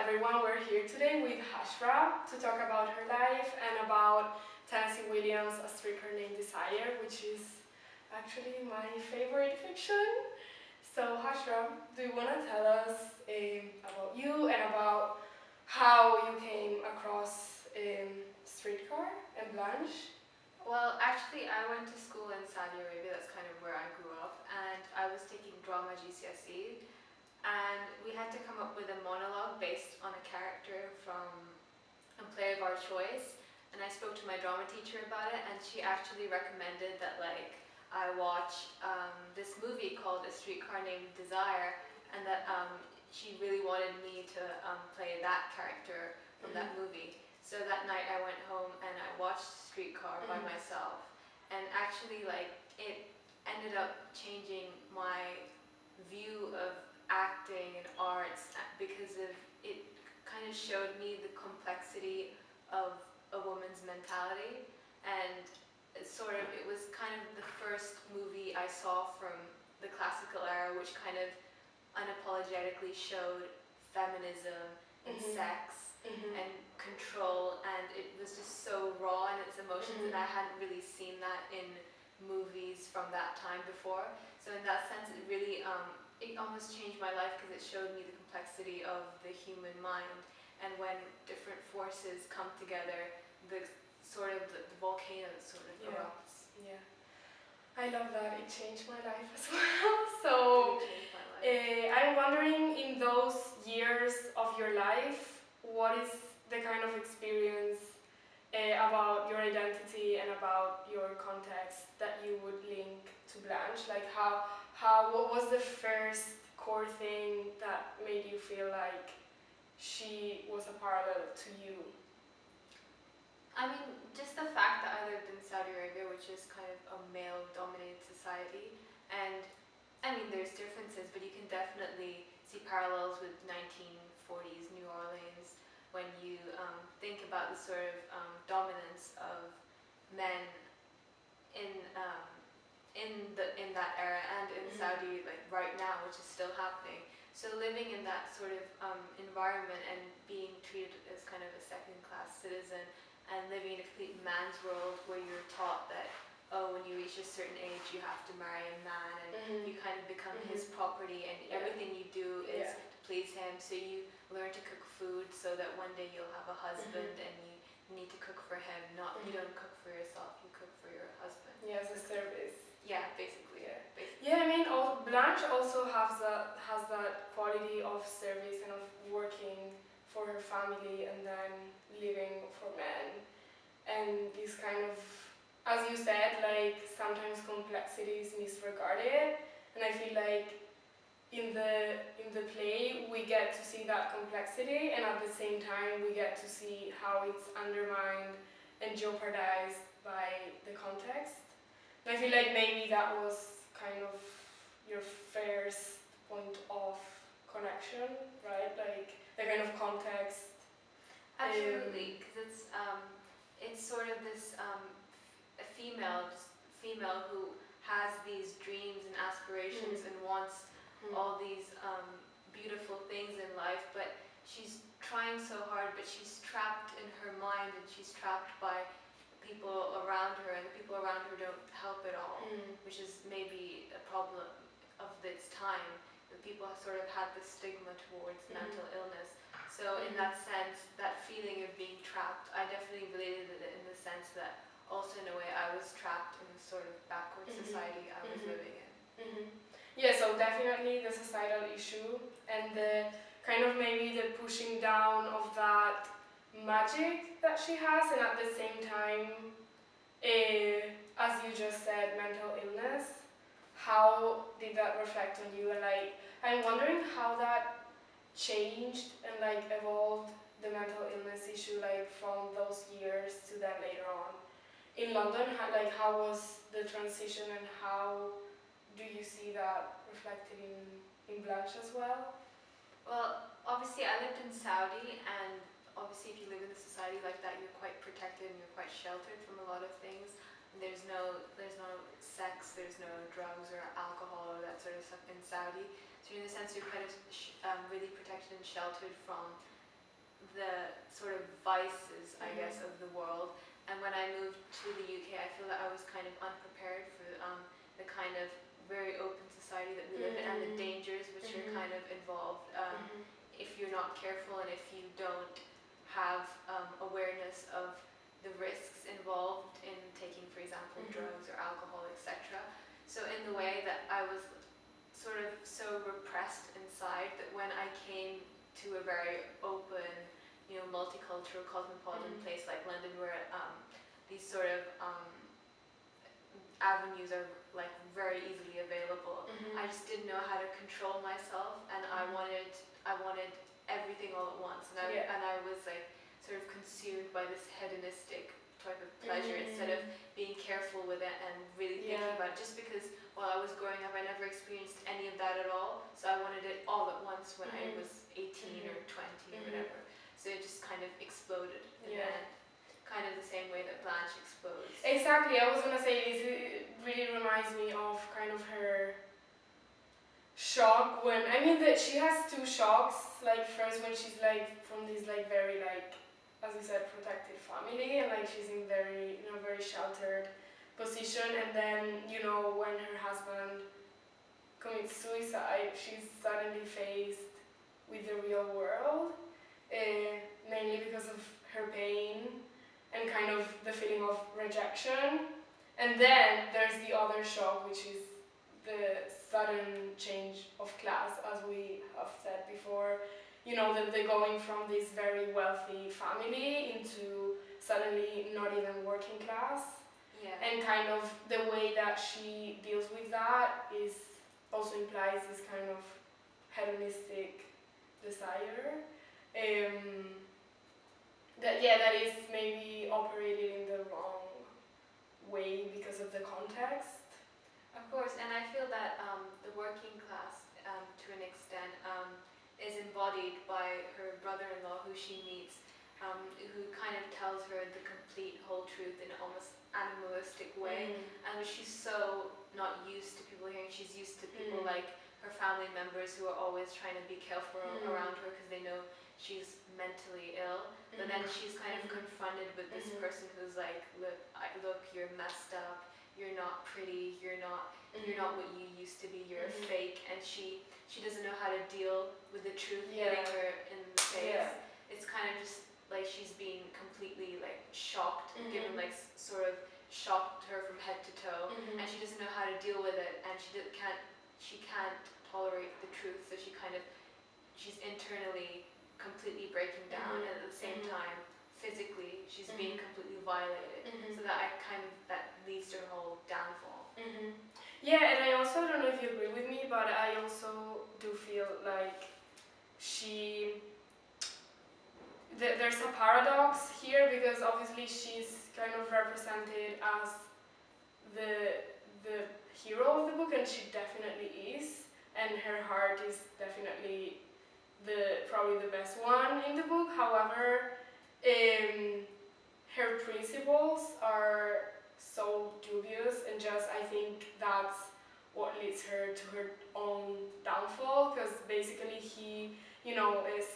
everyone. We're here today with Hajra to talk about her life and about Tennessee Williams, A Streetcar Named Desire, which is actually my favorite fiction. So Hajra, do you want to tell us about you and about how you came across Streetcar and Blanche? Well, actually, I went to school in Saudi Arabia. That's kind of where I grew up, and I was taking drama GCSE, and we had to come up with a monologue based on a character from a play of our choice. And I spoke to my drama teacher about it, and she actually recommended that I watch this movie called A Streetcar Named Desire, and that she really wanted me to play that character from that movie. So that night I went home and I watched Streetcar by myself, and actually it ended up changing my view of acting and arts because it kind of showed me the complexity of a woman's mentality, and it was kind of the first movie I saw from the classical era which kind of unapologetically showed feminism and sex and control, and it was just so raw in its emotions, and I hadn't really seen that in movies from that time before. So in that sense, it really it almost changed my life because it showed me the complexity of the human mind, and when different forces come together, the volcano sort of erupts. Yeah, I love that. It changed my life as well. So I'm wondering, in those years of your life, what is the kind of experience about your identity and about your context that you would link to Blanche? Like what was the first core thing that made you feel like she was a parallel to you? I mean, just the fact that I lived in Saudi Arabia, which is kind of a male-dominated society, and I mean, there's differences, but you can definitely see parallels with 1940s New Orleans when you think about the sort of dominance of men in that era and in Saudi right now, which is still happening. So living in that sort of environment and being treated as kind of a second-class citizen, and living in a complete man's world where you're taught that, oh, when you reach a certain age you have to marry a man, and you kind of become his property, and everything you do is to please him. So you learn to cook food so that one day you'll have a husband, and you need to cook for him, not you don't cook for yourself, you cook for your husband. Yeah, as a service. Yeah, basically. Yeah, I mean, Blanche also has that quality of service and of working for her family and then living for men, and this kind of, as you said, sometimes complexity is misregarded, and I feel like in the play we get to see that complexity, and at the same time we get to see how it's undermined and jeopardized by the context. And I feel like maybe that was kind of your first point of connection, right? Like the kind of context. Absolutely, because it's sort of this a female who has these dreams and aspirations and wants all these beautiful things in life, but she's trying so hard, but she's trapped in her mind, and she's trapped by people around her, and the people around her don't help at all, which is maybe a problem of its time. The people sort of had this stigma towards mental illness. So in that sense, that feeling of being trapped, I definitely related it in the sense that also in a way I was trapped in the sort of backward society I was living in. Yeah, so definitely the societal issue and the kind of maybe the pushing down of that magic that she has, and at the same time, as you just said, mental illness. How did that reflect on you? And I'm wondering how that changed and evolved the mental illness issue from those years to then later on in London. How was the transition, and how do you see that reflected in Blanche as well? Well, obviously I lived in Saudi, and obviously if you live in a society like that, you're quite protected and you're quite sheltered from a lot of things. And there's no sex, there's no drugs or alcohol or that sort of stuff in Saudi. So in a sense, you're kind of really protected and sheltered from the sort of vices, I guess, of the world. And when I moved to the UK, I feel that I was kind of unprepared for the kind of very open society that we live in, and the dangers which are kind of involved if you're not careful and if you don't have awareness of the risks involved in taking, for example, drugs or alcohol, etc. So in the way that I was sort of so repressed inside that when I came to a very open, you know, multicultural, cosmopolitan place like London, where these sort of avenues are like very easily available, I just didn't know how to control myself, and I wanted everything all at once, and I was like sort of consumed by this hedonistic type of pleasure instead of being careful with it and really thinking about it. Just because while I was growing up, I never experienced any of that at all, so I wanted it all at once when I was 18 or 20 or whatever. So it just kind of exploded in the end, kind of the same way that Blanche explodes. Exactly, I was gonna say this. It really reminds me of kind of her shock when, I mean, that she has two shocks. Like first when she's like from this like very like, as you said, protected family, and like she's in very, you know, very sheltered position, and then, you know, when her husband commits suicide, she's suddenly faced with the real world, mainly because of her pain and kind of the feeling of rejection. And then there's the other shock, which is the sudden change of class, as we have said before. You know, that they're going from this very wealthy family into suddenly not even working class. Yeah. And kind of the way that she deals with that is also implies this kind of hedonistic desire. That is maybe operated in the wrong way because of the context. Of course, and I feel that the working class, to an extent, is embodied by her brother-in-law, who she meets, who kind of tells her the complete whole truth in an almost animalistic way, and she's so not used to people hearing. She's used to people like her family members who are always trying to be careful around her because they know she's mentally ill. But then she's kind of confronted with this person who's like, look, you're messed up. You're not pretty. You're not what you used to be. You're a fake. And she doesn't know how to deal with the truth hitting her in the face. It's kind of just like she's being completely like shocked, given like sort of shocked her from head to toe, and she doesn't know how to deal with it, and she can't tolerate the truth. So she's internally completely breaking down, and at the same time physically she's being completely violated. So that leads to her whole downfall. Yeah, and I also don't know if you agree with me, but I also do feel like there's a paradox here, because obviously she's kind of represented as the hero of the book, and she definitely is, and her heart is definitely probably the best one in the book. However, her principles are so dubious, and just I think that's what leads her to her own downfall, because basically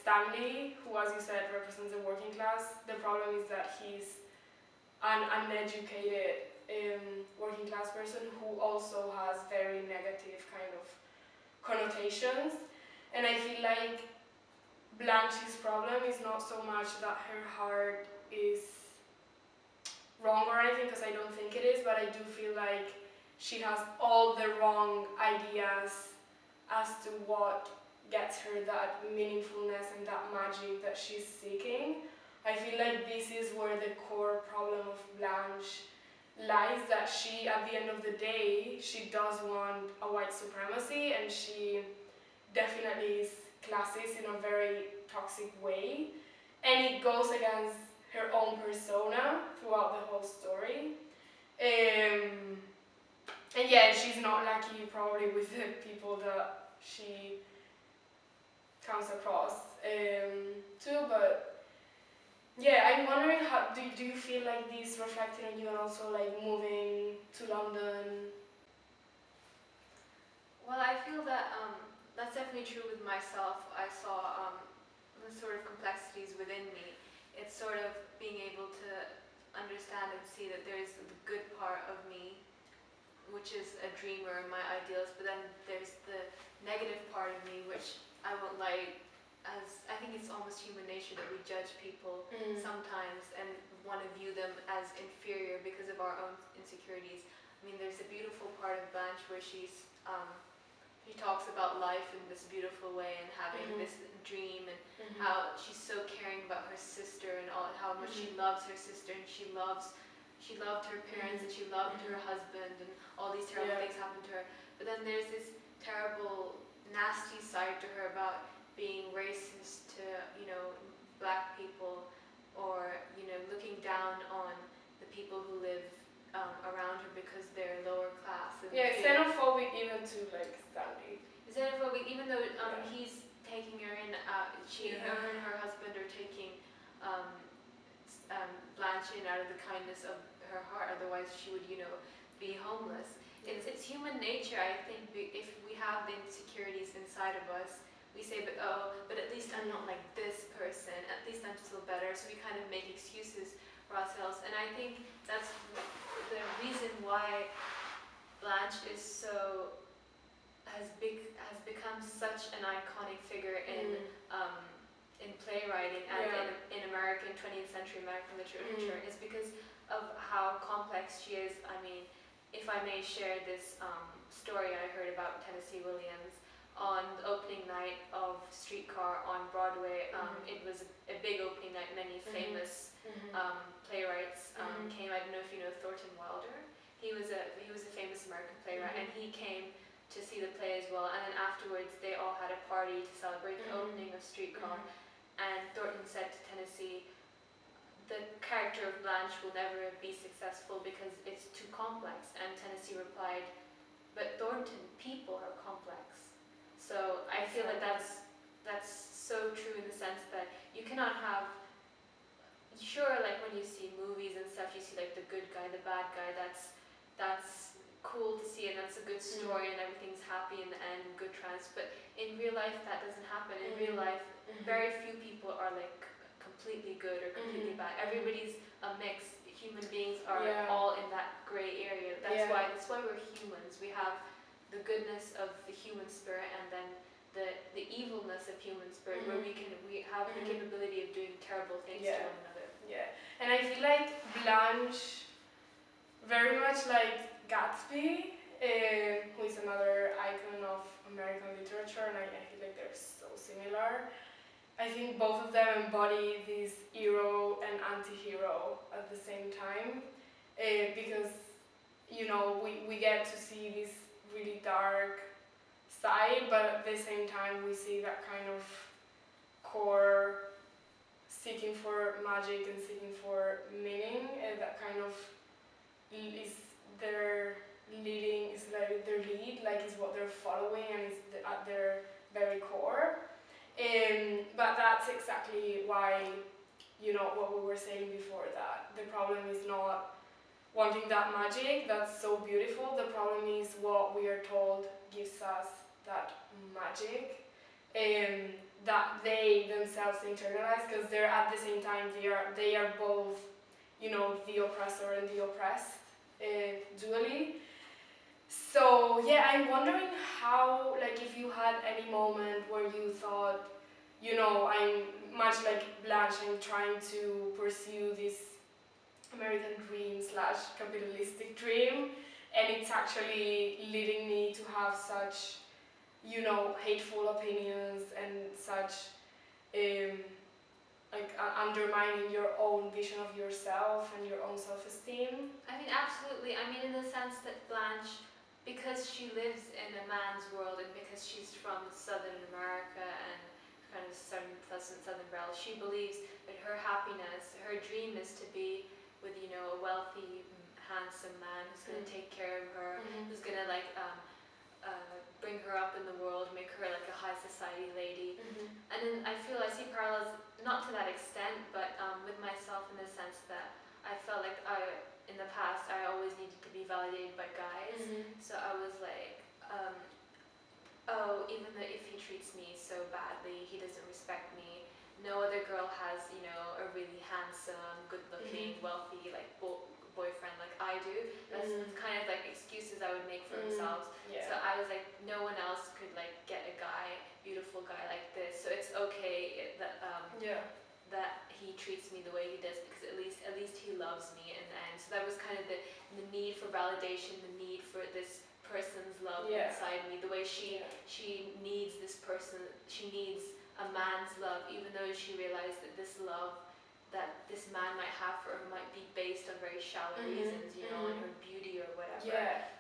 Stanley, who, as you said, represents the working class, the problem is that he's an uneducated working class person who also has very negative kind of connotations. And I feel like Blanche's problem is not so much that her heart is wrong or anything, because I don't think it is, but I do feel like she has all the wrong ideas as to what gets her that meaningfulness and that magic that she's seeking. I feel like this is where the core problem of Blanche lies, that she, at the end of the day, she does want a white supremacy, and she definitely is classist in a very toxic way, and it goes against her own persona throughout the whole story. And yeah, she's not lucky probably with the people that she comes across too, but yeah, I'm wondering, how do you feel like this reflected on you, and also like moving to London? Well, I feel that that's definitely true with myself. I saw the sort of complexities within being able to understand and see that there's the good part of me, which is a dreamer and my ideals, but then there's the negative part of me, which I won't lie, as I think it's almost human nature that we judge people sometimes and want to view them as inferior because of our own insecurities. I mean, there's a beautiful part of Blanche where she talks about life in this beautiful way and having this dream and how she's so caring about her sister and how much she loves her sister, and she loved her parents and she loved her husband, and all these terrible things happened to her. But then there's this terrible, nasty side to her about being racist to, black people, or, looking down on the people who live around her because they're lower class. And xenophobic even to like Stanley. Xenophobic, even though he's taking her in, her and her husband are taking Blanche in out of the kindness of her heart, otherwise she would, be homeless. It's human nature, I think. If we have the insecurities inside of us, we say, but at least I'm not like this person, at least I'm still better, so we kind of make excuses for ourselves. And I think that's the reason why Blanche has become such an iconic figure in playwriting and in American 20th century American literature, is because of how complex she is. I mean, if I may share this story I heard about Tennessee Williams. On the opening night of Streetcar on Broadway, it was a big opening night. Many famous playwrights came. I don't know if you know Thornton Wilder. He was a famous American playwright, and he came to see the play as well. And then afterwards, they all had a party to celebrate the opening of Streetcar. And Thornton said to Tennessee, "The character of Blanche will never be successful because it's too complex." And Tennessee replied, "But Thornton, people are complex." So I feel that that's so true in the sense that you cannot have, sure, like when you see movies and stuff, you see like the good guy, the bad guy. That's cool to see, and that's a good story, and everything's happy in the end, and good triumphs. But in real life, that doesn't happen. In real life, very few people are like completely good or completely bad. Everybody's a mix. Human beings are all in that gray area. That's why we're humans. We have the goodness of the human spirit, and then the evilness of human spirit, where we have the capability of doing terrible things to one another. Yeah, and I feel like Blanche, very much like Gatsby, who is another icon of American literature, and I feel like they're so similar. I think both of them embody this hero and anti-hero at the same time, because we get to see this really dark side, but at the same time we see that kind of core seeking for magic and seeking for meaning, and that kind of is their leading, is like their lead, like is what they're following, and it's at their very core. But that's exactly why, what we were saying before, that the problem is not wanting that magic that's so beautiful. The problem is what we are told gives us that magic, that they themselves internalize, because they're at the same time they are both, the oppressor and the oppressed, dually. So yeah, I'm wondering how, like, if you had any moment where you thought, I'm much like Blanche, I'm trying to pursue this American dream / capitalistic dream, and it's actually leading me to have such, hateful opinions and such, undermining your own vision of yourself and your own self-esteem. I mean, absolutely. I mean, in the sense that Blanche, because she lives in a man's world, and because she's from Southern America and kind of Southern Belle, she believes that her happiness, her dream is to be with, a wealthy, handsome man who's going to take care of her, who's going to bring her up in the world, make her like a high society lady. And then I feel I see parallels, not to that extent, but with myself, in the sense that I felt like in the past I always needed to be validated by guys. So I was like, even though if he treats me so badly, he doesn't respect me. No other girl has, a really handsome, good that he treats me the way he does, because at least he loves me in the end. So that was kind of the need for validation, the need for this person's love inside me, the way she needs this person, she needs a man's love, even though she realized that this love that this man might have for her might be based on very shallow reasons, you know, on her beauty or whatever.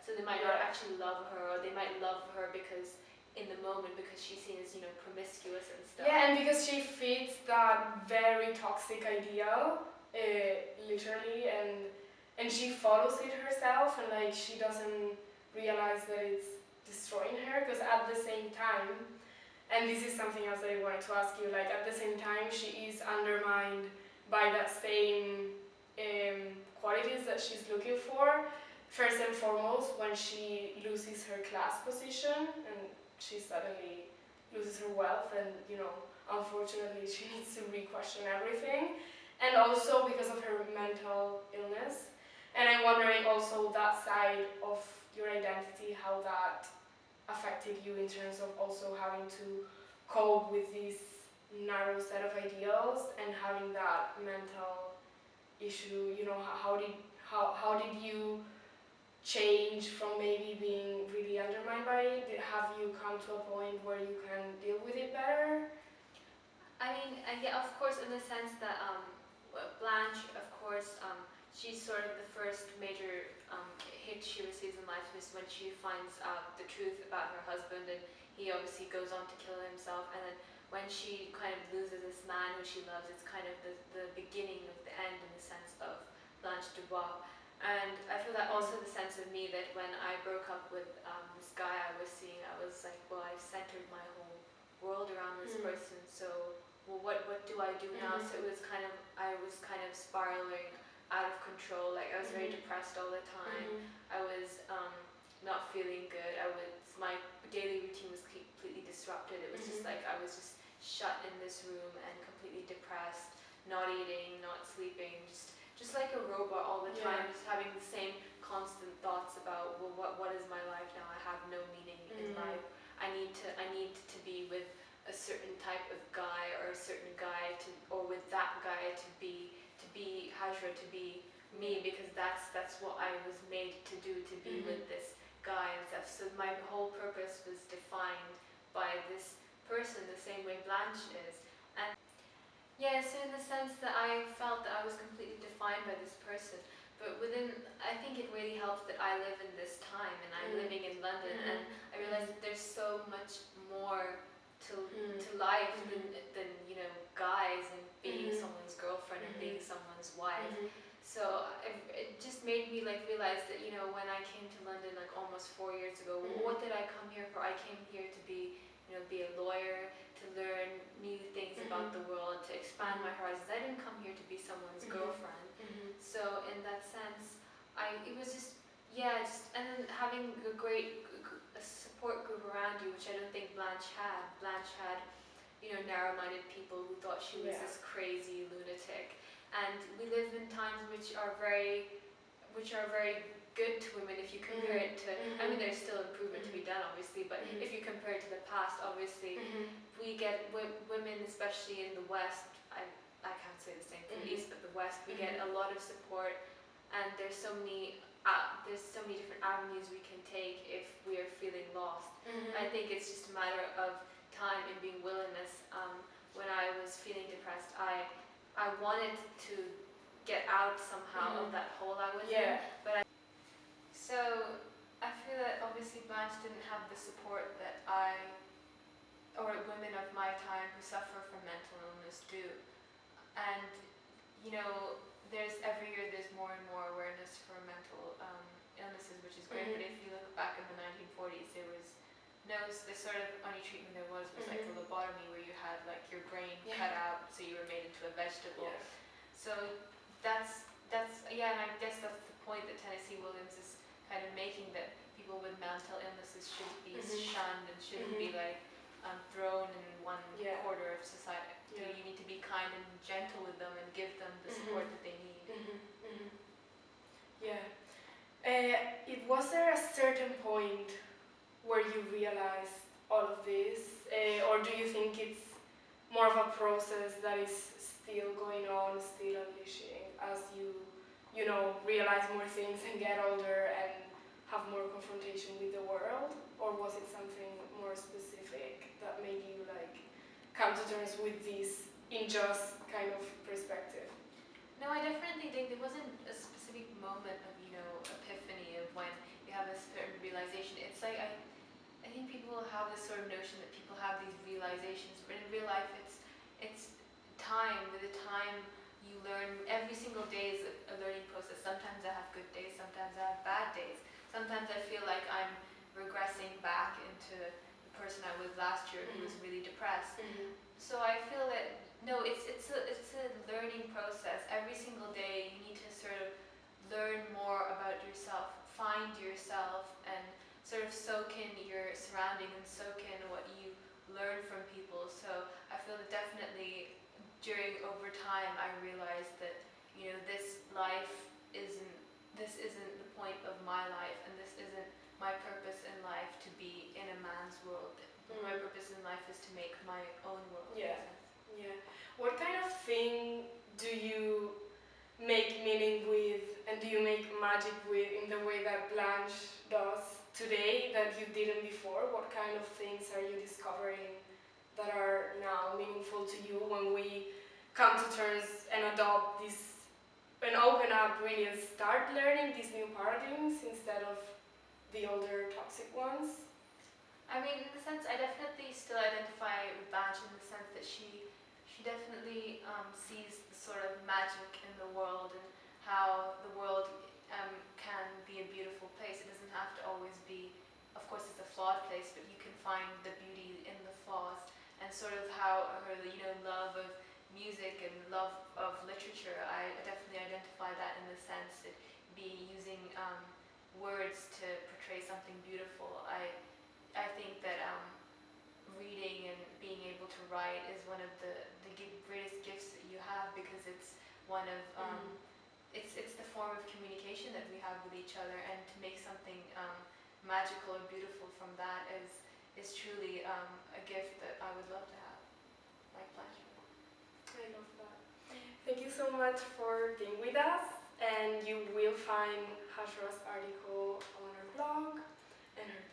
So they might not actually love her, or they might love her because in the moment, because she's seen as, you know, promiscuous and stuff. Yeah, and because she fits that very toxic ideal, literally, and she follows it herself, and like she doesn't realize that it's destroying her, because at the same time, and this is something else that I wanted to ask you, like at the same time she is undermined by that same qualities that she's looking for. First and foremost, when she loses her class position and she suddenly loses her wealth, and you know, unfortunately she needs to re-question everything, and also because of her mental illness. And I'm wondering also that side of your identity, how that affected you in terms of also having to cope with this narrow set of ideals and having that mental issue. You know, how did you change from maybe being really undermined by it? Have you come to a point where you can deal with it better? I mean, yeah, of course, in the sense that Blanche, of course, she's sort of the first major hit she receives in life is when she finds out the truth about her husband, and he obviously goes on to kill himself. And then when she kind of loses this man who she loves, it's kind of the beginning of the end in the sense of Blanche DuBois. And I feel that also the sense of me, that when I broke up with this guy I was seeing, I was like, well, I've centered my whole world around this person, so well, what do I do now? So it was kind of, I was kind of spiraling out of control. Like I was very depressed all the time. I was not feeling good. My daily routine was completely disrupted. It was just like I was just shut in this room and completely depressed, not eating, not sleeping, just like a robot all the time, just having the same constant thoughts about, well, what is my life now? I have no meaning in life. I need to be with a certain type of guy, or a certain guy or with that guy to be Hajra, to be me, because that's what I was made to do, to be with this guy and stuff. So my whole purpose was defined by this person, the same way Blanche is. And yeah, so in the sense that I felt that I was completely defined by this person, but I think it really helps that I live in this time, and I'm living in London, and I realized that there's so much more to life than you know, guys and being someone's girlfriend and being someone's wife. So it just made me like realize that, you know, when I came to London like almost 4 years ago, what did I come here for? I came here to be, you know, be a lawyer, to learn new things about the world, to expand my horizons. I didn't come here to be someone's girlfriend. So in that sense, it was just, and then having a great support group around you, which I don't think Blanche had. Blanche had, you know, narrow-minded people who thought she was this crazy lunatic. And we live in times which are very good to women if you compare it to, I mean, there's still improvement to be done, obviously, but if you compare it to the past, obviously, we get women, especially in the West, I can't say the same for the East, but the West, we get a lot of support, and there's so many different avenues we can take if we are feeling lost. I think it's just a matter of time and being willingness. When I was feeling depressed, I wanted to get out somehow of that hole I was in, but so I feel that obviously Blanche didn't have the support that or women of my time who suffer from mental illness do. And you know, every year there's more and more awareness for mental illnesses, which is great. But if you look back in the 1940s, there was the sort of only treatment there was like a lobotomy, where you had like your brain cut out, so you were made into a vegetable. So that's and I guess that's the point that Tennessee Williams is kind of making, that people with mental illnesses should be shunned and shouldn't be like thrown in one quarter of society. You need to be kind and gentle with them and give them the support that they need. Was there a certain point where you realized all of this, or do you think it's more of a process that is still going on, still unleashing as you know, realize more things and get older and have more confrontation with the world? Or was it something more specific that made you like come to terms with this unjust kind of perspective? No, I definitely think there wasn't a specific moment of, epiphany of when you have a certain realization. It's like, I think people have this sort of notion that people have these realizations, but in real life it's time. With the time you learn, every single day is a learning process. Sometimes I have good days, sometimes I have bad days. Sometimes I feel like I'm regressing back into the person I was last year who was really depressed. So I feel that, no, it's a learning process. Every single day you need to sort of learn more about yourself, find yourself, and sort of soak in your surrounding and soak in what you learn from people. So I feel that definitely over time I realized that, this isn't the point of my life, and this isn't my purpose in life to be in a man's world. My purpose in life is to make my own world. Yeah. Yeah. What kind of thing do you make meaning with, and do you make magic with in the way that Blanche does today that you didn't before? What kind of things are you discovering that are now meaningful to you when we come to terms and adopt this, and open up really and start learning these new paradigms instead of the older toxic ones? I mean, in the sense, I definitely still identify with Blanche in the sense that she definitely sees the sort of magic in the world, and how the world can be a beautiful place. It doesn't have to always be, of course it's a flawed place, but you can find the beauty in the flaws. And sort of how her, love of music and love of literature, I definitely identify that in the sense that using words to portray something beautiful. I think that reading and being able to write is one of the greatest gifts that you have, because it's one of it's the form of communication that we have with each other, and to make something magical or beautiful from that is truly a gift that I would love to have, like Blanche. I love that. Thank you so much for being with us, and you will find Hajra's article on our blog and her